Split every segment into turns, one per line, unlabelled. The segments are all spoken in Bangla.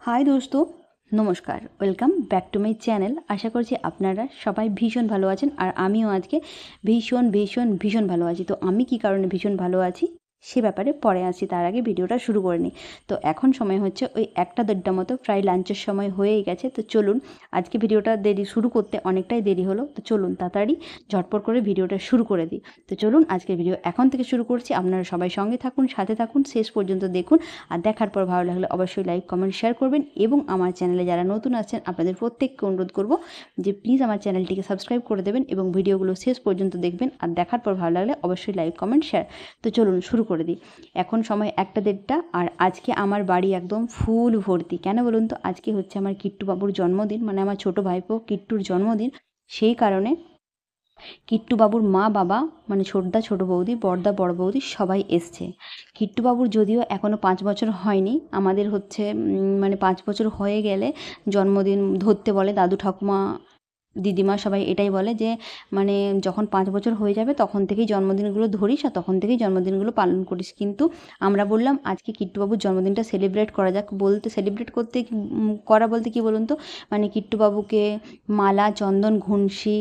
হাই দোস্তো, নমস্কার। Welcome back to my channel. আশা করছি আপনারা সবাই ভীষণ ভালো আছেন, আর আমিও আজকে ভীষণ ভীষণ ভীষণ ভালো আছি। তো আমি কী কারণে ভীষণ ভালো আছি সে ব্যাপারে পরে আসি, তার আগে ভিডিওটা শুরু করে নিই। তো এখন সময় হচ্ছে ওই 1টা-1:30 মতো, প্রায় লাঞ্চের সময় হয়েই গেছে। তো চলুন, আজকে ভিডিওটা শুরু করতে অনেকটাই দেরি হলো, তো চলুন তাড়াতাড়ি ঝটপট করে ভিডিওটা শুরু করে দিই। তো চলুন, আজকের ভিডিও এখন থেকে শুরু করছি। আপনারা সবাই সঙ্গে থাকুন, সাথে থাকুন, শেষ পর্যন্ত দেখুন। আর দেখার পর ভালো লাগলে অবশ্যই লাইক, কমেন্ট, শেয়ার করবেন। এবং আমার চ্যানেলে যারা নতুন আছেন আপনাদের প্রত্যেককে অনুরোধ করব যে প্লিজ আমার চ্যানেলটিকে সাবস্ক্রাইব করে দেবেন এবং ভিডিওগুলো শেষ পর্যন্ত দেখবেন। আর দেখার পর ভালো লাগলে অবশ্যই লাইক, কমেন্ট, শেয়ার। তো চলুন শুরু করে দিই। এখন সময় 1টা-1:30, আর আজকে আমার বাড়ি একদম ফুল ভর্তি। কেন বলুন তো? আজকে হচ্ছে আমার কিট্টু বাবুর জন্মদিন, মানে আমার ছোটো ভাইপো কিট্টুর জন্মদিন। সেই কারণে কিট্টু বাবুর মা বাবা, মানে ছোটদা, ছোট বৌদি, বড়দা, বড় বৌদি সবাই এসছে। কিট্টু বাবুর যদিও এখনও 5 বছর হয়নি, আমাদের হচ্ছে মানে 5 বছর হয়ে গেলে জন্মদিন ধরতে বলে দাদু ঠাকুমা দিদিমা, সবাই এটাই বলে যে মানে যখন 5 বছর হয়ে যাবে তখন থেকেই জন্মদিনগুলো ধরিস আর তখন থেকেই জন্মদিনগুলো পালন করিস। কিন্তু আমরা বললাম আজকে কিট্টুবাবুর জন্মদিনটা সেলিব্রেট করা যাক। বলতে সেলিব্রেট করতে করা বলতে কী বলুন তো, মানে কিট্টুবাবুকে মালা, চন্দন, ঘুনসি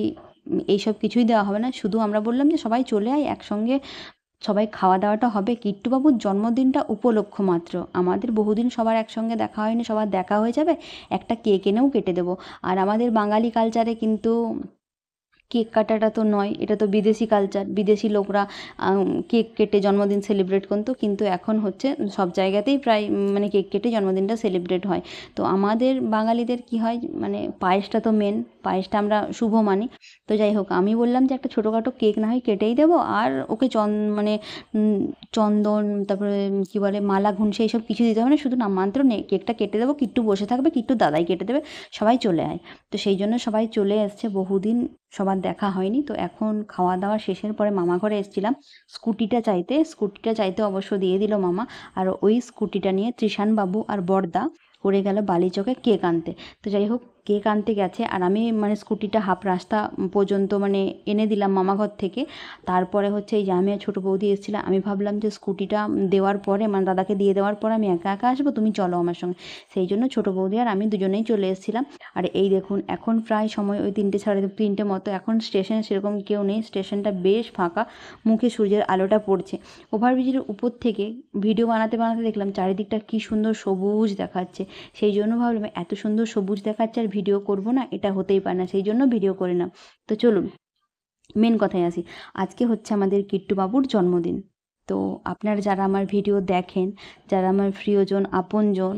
এইসব কিছুই দেওয়া হবে না। শুধু আমরা বললাম যে সবাই চলে আয়, একসঙ্গে সবাই খাওয়া দাওয়াটা হবে। কিট্টুবাবুর জন্মদিনটা উপলক্ষ মাত্র, আমাদের বহুদিন সবার একসঙ্গে দেখা হয়নি, সবার দেখা হয়ে যাবে, একটা কেক এনেও কেটে দেবো। আর আমাদের বাঙালি কালচারে কিন্তু কেক কাটাটা তো নয়, এটা তো বিদেশি কালচার। বিদেশি লোকরা কেক কেটে জন্মদিন সেলিব্রেট করতো, কিন্তু এখন হচ্ছে সব জায়গাতেই প্রায় মানে কেক কেটে জন্মদিনটা সেলিব্রেট হয়। তো আমাদের বাঙালিদের কি হয়, মানে পায়েসটা তো মেন, পায়েসটা আমরা শুভ মানি। তো যাই হোক, আমি বললাম যে একটা ছোটোখাটো কেক না হয় কেটেই দেবো, আর ওকে মানে চন্দন, তারপরে কী বলে মালা, ঘুনসি এইসব কিছু দিতে হবে না, শুধু নামমাত্র কেকটা কেটে দেবো। কিট্টু বসে থাকবে, কিট্টু দাদাই কেটে দেবে, সবাই চলে আয়। তো সেই জন্য সবাই চলে এসছে, বহুদিন সবার দেখা হয়নি। তো এখন খাওয়া দাওয়া শেষের পরে মামা ঘরে এসেছিলাম স্কুটিটা চাইতে অবশ্য দিয়ে দিল মামা। আর ওই স্কুটিটা নিয়ে তৃষানবাবু আর বড়দা করে গেল বালিচকে কেক আনতে। তো যাই হোক, কেক আনতে গেছে আর আমি মানে স্কুটিটা হাফ রাস্তা পর্যন্ত মানে এনে দিলাম মামা ঘর থেকে। তারপরে হচ্ছে এই যে আমি আর ছোটো বৌদি এসেছিলাম, আমি ভাবলাম যে স্কুটিটা দেওয়ার পরে, মানে দাদাকে দিয়ে দেওয়ার পরে আমি একা একা আসবো, তুমি চলো আমার সঙ্গে। সেই জন্য ছোটো বৌদি আর আমি দুজনেই চলে এসেছিলাম। আর এই দেখুন, এখন প্রায় সময় ওই 3টে, সাড়ে 3টে মতো। এখন স্টেশনে সেরকম কেউ নেই, স্টেশনটা বেশ ফাঁকা, মুখে সূর্যের আলোটা পড়ছে। ওভারব্রিজের উপর থেকে ভিডিও বানাতে বানাতে দেখলাম চারিদিকটা কী সুন্দর সবুজ দেখাচ্ছে। সেই জন্য ভাবলাম এত সুন্দর সবুজ দেখাচ্ছে আর ভিডিও করব না, এটা হতেই পারে না, সেই জন্য ভিডিও করে না। তো চলুন মেন কথায় আসি। আজকে হচ্ছে আমাদের কিট্টু বাবুর জন্মদিন। তো আপনারা যারা আমার ভিডিও দেখেন, যারা আমার প্রিয়জন, আপনজন,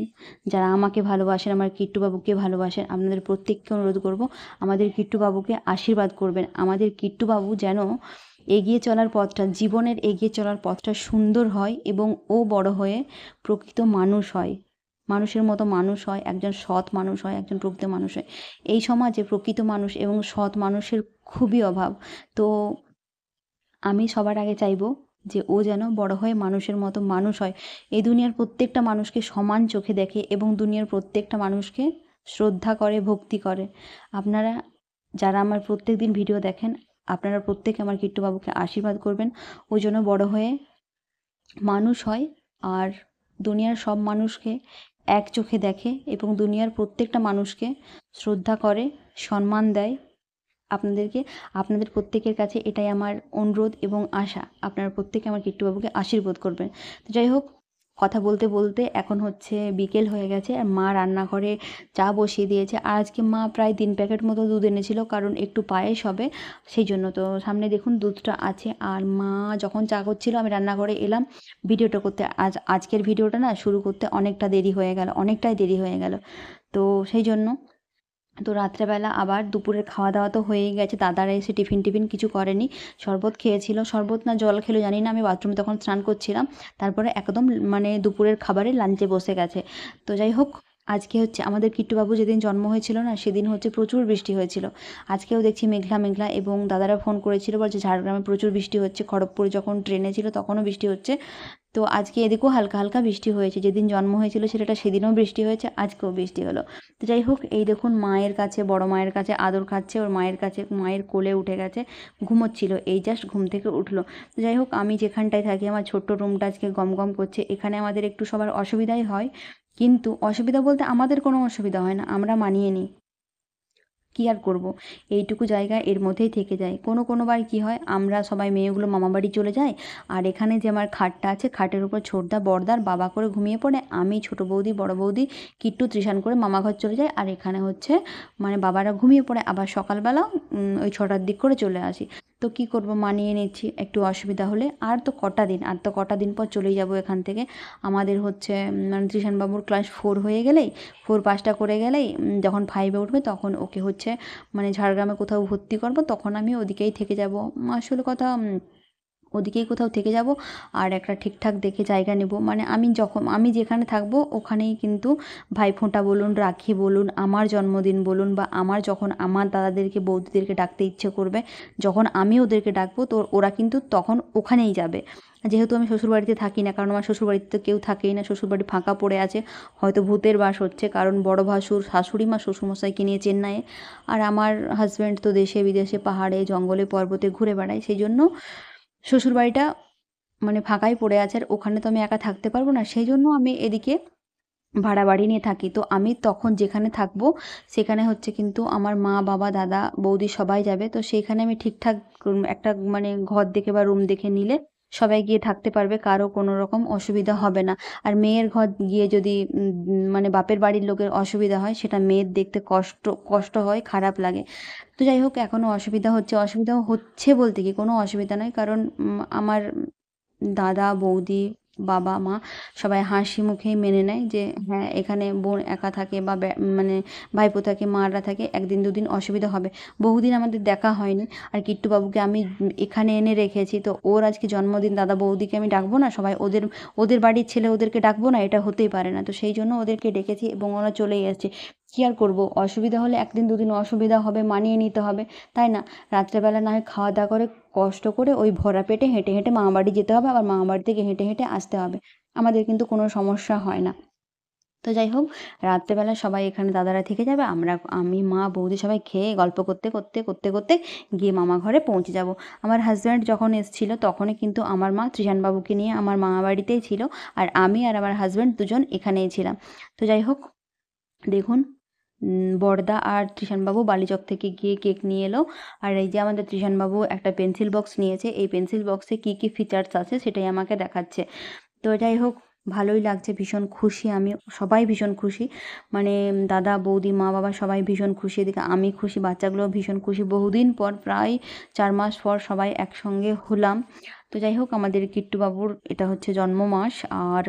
যারা আমাকে ভালোবাসেন, আমার কিট্টু বাবুকে ভালোবাসেন, আপনাদের প্রত্যেককে অনুরোধ করব আমাদের কিট্টু বাবুকে আশীর্বাদ করবেন। আমাদের কিট্টু বাবু যেন এগিয়ে চলার পথটা, জীবনের এগিয়ে চলার পথটা সুন্দর হয় এবং ও বড় হয়ে প্রকৃত মানুষ হয়, মানুষের মতো মানুষ হয়, একজন সৎ মানুষ হয়, একজন প্রকৃত মানুষ হয়। এই সমাজে প্রকৃত মানুষ এবং সৎ মানুষের খুবই অভাব। তো আমি সবার আগে চাইবো যে ও যেন বড় হয়ে মানুষের মতো মানুষ হয়, এই দুনিয়ার প্রত্যেকটা মানুষকে সমান চোখে দেখে এবং দুনিয়ার প্রত্যেকটা মানুষকে শ্রদ্ধা করে, ভক্তি করে। আপনারা যারা আমার প্রত্যেক দিন ভিডিও দেখেন, আপনারা প্রত্যেকে আমার কিট্টু বাবুকে আশীর্বাদ করবেন, ও যেন বড় হয়ে মানুষ হয় আর দুনিয়ার সব মানুষকে এক চোখে দেখে এবং দুনিয়ার প্রত্যেকটা মানুষকে শ্রদ্ধা করে, সম্মান দেয়। আপনাদের প্রত্যেকের কাছে এটাই আমার অনুরোধ এবং আশা, আপনারা প্রত্যেকে আমার কিট্টুবাবুকে আশীর্বাদ করবেন। তো যাই হোক, কথা বলতে বলতে এখন হচ্ছে বিকেল হয়ে গেছে আর মা রান্নাঘরে চা বসিয়ে দিয়েছে। আর আজকে মা প্রায় 3 প্যাকেট মতো দুধ এনেছিল, কারণ একটু পায়েস হবে সেই জন্য। তো সামনে দেখুন দুধটা আছে। আর মা যখন চা করছিল আমি রান্নাঘরে এলাম ভিডিওটা করতে। আজকের ভিডিওটা না শুরু করতে অনেকটাই দেরি হয়ে গেল। তো সেই জন্য তো রাত্রেবেলা আবার দুপুরের খাওয়া দাওয়া তো হয়েই গেছে, দাদারা এসে টিফিন কিছু করেনি, শরবত খেয়েছিল, শরবত না জল খেলো জানি না, আমি বাথরুমে তখন স্নান করছিলাম। তারপরে একদম মানে দুপুরের খাবারে লাঞ্চে বসে গেছে। তো যাই হোক, আজকে হচ্ছে আমাদের কিট্টুবাবু যেদিন জন্ম হয়েছিল না, সেদিন হচ্ছে প্রচুর বৃষ্টি হয়েছিল। আজকেও দেখছি মেঘলা মেঘলা, এবং দাদারা ফোন করেছিল, বলছে ঝাড়গ্রামে প্রচুর বৃষ্টি হচ্ছে, খড়গপুরে যখন ট্রেনে ছিল তখনও বৃষ্টি হচ্ছে। তো আজকে এদিকেও হালকা হালকা বৃষ্টি হয়েছে, যেদিন জন্ম হয়েছিল ছেলেটা সেদিনও বৃষ্টি হয়েছে, আজকেও বৃষ্টি হলো। তো যাই হোক, এই দেখুন মায়ের কাছে, বড় মায়ের কাছে আদর খাচ্ছে, ওর মায়ের কাছে, মায়ের কোলে উঠে গেছে, ঘুমোচ্ছিল, এই জাস্ট ঘুম থেকে উঠলো। তো যাই হোক, আমি যেখানটায় থাকি আমার ছোট্ট রুমটা আজকে গম গম করছে, এখানে আমাদের একটু সবার অসুবিধাই হয়, কিন্তু অসুবিধা বলতে আমাদের কোনো অসুবিধা হয় না, আমরা মানিয়ে নিই। কী আর করব, এইটুকু জায়গা এর মধ্যেই থেকে যায়। কোনো বার কী হয়, আমরা সবাই মেয়েগুলো মামাবাড়ি চলে যাই, আর এখানে যে আমার খাটটা আছে, খাটের উপর ছোটদা বড়দার বাবা করে ঘুমিয়ে পড়ে, আমি ছোটো বৌদি বড় বৌদি কিট্টু তৃষান করে মামাঘর চলে যাই, আর এখানে হচ্ছে মানে বাবারা ঘুমিয়ে পড়ে, আবার সকালবেলা ওই 6টার দিক করে চলে আসি। তো কী করব, মানিয়ে নিচ্ছি। একটু অসুবিধা হলে আর তো কটা দিন পর চলেই যাব এখান থেকে। আমাদের হচ্ছে মানে তৃষানবাবুর ক্লাস 4 হয়ে গেলেই, 4 পাসটা করে গেলেই যখন 5-এ উঠবে তখন ওকে হচ্ছে মানে ঝাড়গ্রামে কোথাও ভর্তি করব, তখন আমি ওদিকেই থেকে যাব। আসল কথা ওদিকেই কোথাও থেকে যাব, আর একটা ঠিকঠাক দেখে জায়গা নেব। মানে আমি যেখানে থাকবো ওখানেই কিন্তু ভাইফোঁটা বলুন, রাখি বলুন, আমার জন্মদিন বলুন, বা আমার যখন আমার দাদাদেরকে বৌদিদেরকে ডাকতে ইচ্ছে করবে, যখন আমি ওদেরকে ডাকবো তো ওরা কিন্তু তখন ওখানেই যাবে। যেহেতু আমি শ্বশুরবাড়িতে থাকি না, কারণ আমার শ্বশুরবাড়িতে তো কেউ থাকেই না, শ্বশুরবাড়ি ফাঁকা পড়ে আছে, হয়তো ভূতের বাস হচ্ছে, কারণ বড় ভাসুর শাশুড়ি মা শ্বশুরমশাইকে নিয়ে চেন্নাইয়ে, আর আমার হাজব্যান্ড তো দেশে বিদেশে পাহাড়ে জঙ্গলে পর্বতে ঘুরে বেড়ায়, সেই জন্য শ্বশুরবাড়িটা মানে ফাঁকাই পড়ে আছে, আর ওখানে তো আমি একা থাকতে পারবো না, সেই জন্য আমি এদিকে ভাড়া বাড়ি নিয়ে থাকি। তো আমি তখন যেখানে থাকবো সেখানে হচ্ছে কিন্তু আমার মা বাবা দাদা বৌদি সবাই যাবে, তো সেইখানে আমি ঠিকঠাক একটা মানে ঘর দেখে বা রুম দেখে নিলে সবাই গিয়ে থাকতে পারবে, কারো কোনো রকম অসুবিধা হবে না। আর মেয়ের ঘর গিয়ে যদি মানে বাপের বাড়ির লোকের অসুবিধা হয়, সেটা মেয়ের দেখতে কষ্ট হয়, খারাপ লাগে। তো যাই হোক, এখনও অসুবিধা হচ্ছে বলতে কি কোনো অসুবিধা নয়, কারণ আমার দাদা বৌদি বাবা মা সবাই হাসি মুখেই মেনে নেয় যে হ্যাঁ, এখানে বোন একা থাকে বা মানে ভাইপো থাকে, মারা থাকে, একদিন দুদিন অসুবিধা হবে। বহুদিন আমাদের দেখা হয়নি, আর কিট্টু বাবুকে আমি এখানে এনে রেখেছি, তো ওর আজকে জন্মদিন, দাদা বৌদিকে আমি ডাকবো না, সবাই ওদের ওদের বাড়ির ছেলে ওদেরকে ডাকবো না, এটা হতেই পারে না। তো সেই জন্য ওদেরকে ডেকেছি এবং ওরা চলেই এসেছে। কী আর করবো, অসুবিধা হলে একদিন দুদিন অসুবিধা হবে, মানিয়ে নিতে হবে, তাই না? রাত্রেবেলা না হয় খাওয়া দাওয়া করে কষ্ট করে ওই ভরা পেটে হেঁটে হেঁটে মামাবাড়ি যেতে হবে, আবার মামাবাড়ি থেকে হেঁটে হেঁটে আসতে হবে, আমাদের কিন্তু কোনো সমস্যা হয় না। তো যাই হোক, রাত্রেবেলা সবাই এখানে দাদারা থেকে যাবে, আমি মা বৌদি সবাই খেয়ে গল্প করতে গিয়ে মামা ঘরে পৌঁছে যাব। আমার হাজব্যান্ড যখন এসেছিল তখনই কিন্তু আমার মা তৃষানবাবুকে নিয়ে আমার মামা বাড়িতেই ছিল, আর আমি আর আমার হাজব্যান্ড দুজন এখানেই ছিলাম। তো যাই হোক, দেখুন বড়দা আর তৃষানবাবু বালিচক থেকে গিয়ে কেক নিয়ে এলো, আর এই যে আমাদের তৃষানবাবু একটা পেন্সিল বক্স নিয়েছে, এই পেন্সিল বক্সে কী কী ফিচার্স আছে সেটাই আমাকে দেখাচ্ছে। তো যাই হোক, ভালোই লাগছে, ভীষণ খুশি আমি, সবাই ভীষণ খুশি, মানে দাদা বৌদি মা বাবা সবাই ভীষণ খুশি, এদিকে আমি খুশি, বাচ্চাগুলোও ভীষণ খুশি, বহুদিন পর প্রায় 4 মাস পর সবাই একসঙ্গে হলাম। তো যাই হোক, আমাদের কিট্টু বাবুর এটা হচ্ছে জন্ম মাস, আর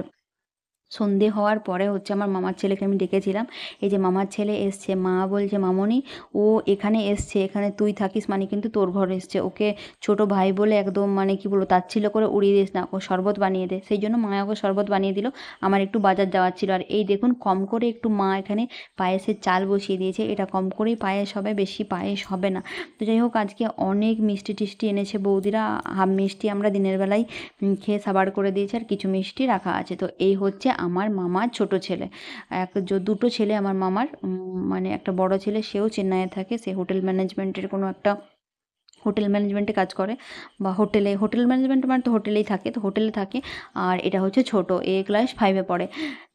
সন্ধে হওয়ার পরে হচ্ছে আমার মামার ছেলেকে আমি ডেকেছিলাম। এই যে মামার ছেলে এসছে, মা বলছে মামনি ও এখানে এসছে, এখানে তুই থাকিস মানে কিন্তু তোর ঘর এসছে, ওকে ছোট ভাই বলে একদম মানে কি বলবো তাচ্ছিল্য করে উড়িয়ে দিস না, ও শরবত বানিয়ে দে। সেই জন্য মা ওকে শরবত বানিয়ে দিল। আমার একটু বাজার যাওয়ার ছিল, আর এই দেখুন কম করে একটু মা এখানে পায়েসের চাল বসিয়ে দিয়েছে, এটা কম করেই পায়েস হবে, বেশি পায়েস হবে না। তো যাই হোক, আজকে অনেক মিষ্টি টিষ্টি এনেছে বৌদিরা, হাফ মিষ্টি আমরা দিনের বেলায় খেয়ে সাবার করে দিয়েছে, আর কিছু মিষ্টি রাখা আছে। তো এই হচ্ছে আমার মামার ছোট ছেলে, দুটো ছেলে আমার মামার, মানে একটা বড় ছেলে সেও চেন্নাইয়ে থাকে, সে হোটেল ম্যানেজমেন্টের কোনো একটা হোটেল ম্যানেজমেন্টে কাজ করে, বা হোটেল ম্যানেজমেন্ট মানে তো হোটেলেই থাকে, তো হোটেলে থাকে। আর এটা হচ্ছে ছোট, ক্লাস 5-এ পড়ে।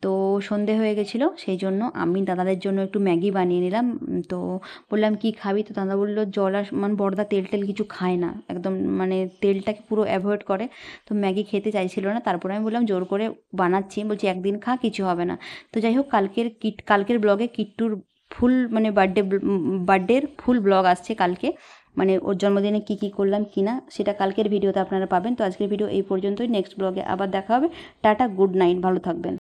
তো সন্ধে হয়ে গেছিলো, সেই জন্য আমি দাদাদের জন্য একটু ম্যাগি বানিয়ে নিলাম। তো বললাম কি খাবি, তো দাদা বললো জল, আর মানে বড়দা তেল টেল কিছু খায় না একদম, মানে তেলটাকে পুরো অ্যাভয়েড করে, তো ম্যাগি খেতে চাইছিল না। তারপরে আমি বললাম জোর করে বানাচ্ছি, বলছি একদিন খা, কিছু হবে না। তো যাই হোক, কালকের ব্লগে কিট্টুর ফুল মানে বার্থডের ফুল ব্লগ আসছে কালকে, মানে ওর জন্মদিনে কী কী করলাম কি না সেটা কালকের ভিডিওতে আপনারা পাবেন। তো আজকের ভিডিও এই পর্যন্তই, নেক্সট ব্লগে আবার দেখা হবে। টাটা, গুড নাইট, ভালো থাকবেন।